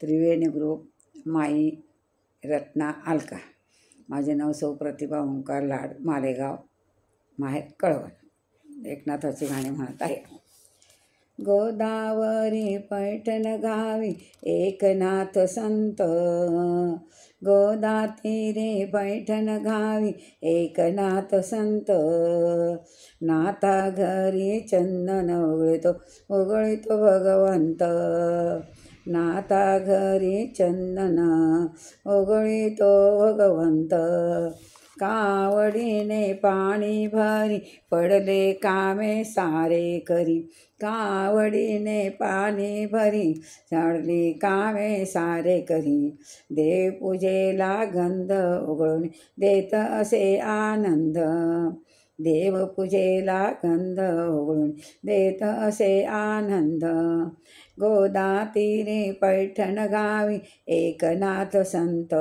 त्रिवेणी group माई रत्ना अलका। माझे नाव सौ प्रतिभा ओंकार लाड, मालेगाव, माहेर कळवण। एकनाथाची गाणी म्हणत आहे। गोदावरी पैठण गावी एकनाथ संत, गोदातीरे पैठण गावी एकनाथ संत। नाथा घरी चंदन उगळितो भगवंत, नाथा घरी चंदन उगळितो भगवंत। कावडीने पाणी भरी पडले कामे सारे करी, कावडीने पाणी भरी चढली कामे सारे करी। देवपूजेला गंध उघळून देत असे आनंद, देवपूजेला गंध उघळून देत असे आनंद। गोदातीरे पैठण गावी एकनाथ संत,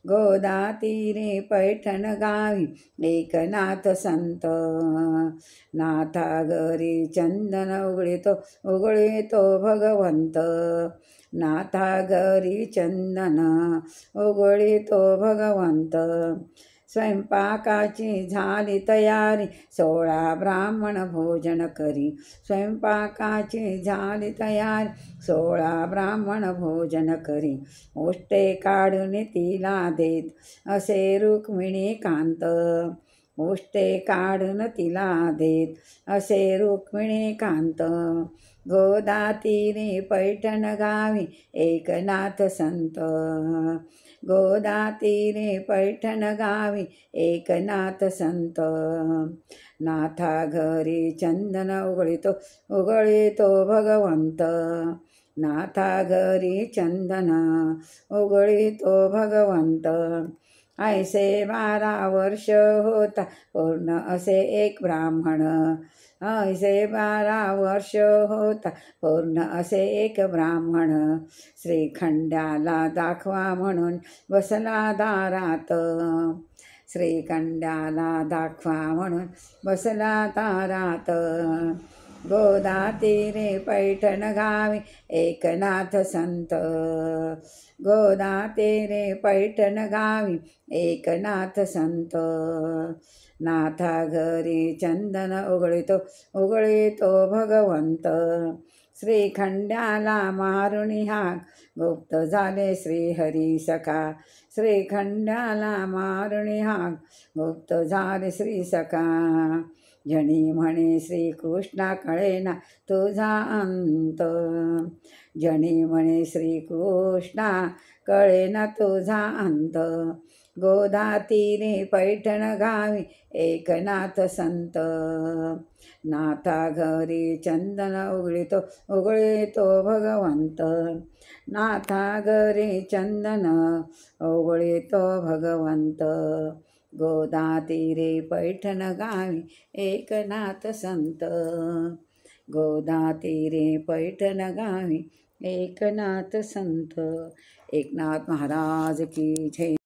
गोदातीरे पैठण गावी एकनाथ संत। नाथा घरी चंदन उगळितो भगवंत, नाथा घरी चंदन उगळितो भगवंत। स्वयंपाकाची झाली तयारी 16 ब्राह्मण भोजन करी, स्वयंपाकाची झाली तयारी 16 ब्राह्मण भोजन करी। ओष्टे काढून तिला देत असे रुक्मिणी कांत, ओष्टे काढून तिला देत असे रुक्मिणी कांत। गोदातीरे पैठण गावी एकनाथ संत, गोदातीरे पैठण गावी एकनाथ संत। नाथा घरी चंदन उगळितो भगवंत, नाथा घरी चंदन उगळितो भगवंत। ऐसे 12 वर्ष होता पूर्ण असे एक ब्राह्मण, ऐसे 12 वर्ष होता पूर्ण असे एक ब्राह्मण। श्रीखंड्याला दाखवा म्हणून बसला दारात, श्रीखंड्याला दाखवा म्हणून बसला दारात। गोदातीरे पैठण गावी एकनाथ संत, गोदातीरे पैठण गावी एकनाथ संत। नाथा घरी चंदन उगळितो भगवंत, श्रीखंड्याला मारुनी हाक गुप्त झाले श्रीहरी सखा, श्रीखंड्याला मारुनी हाक गुप्त झाले श्री सखा। जनी म्हणे श्रीकृष्णा कळेना तुझा अंत, जनी म्हणे श्रीकृष्णा कळेना तुझा अंत। गोदातीरे पैठण गावी एकनाथ संत, नाथा घरी चंदन उगळितो भगवंत, नाथा घरी चंदन उगळितो भगवंत। गोदातीरे पैठण गावी एकनाथ संत, गोदातीरे पैठण गावी एकनाथ संत। एकनाथ महाराज की जय।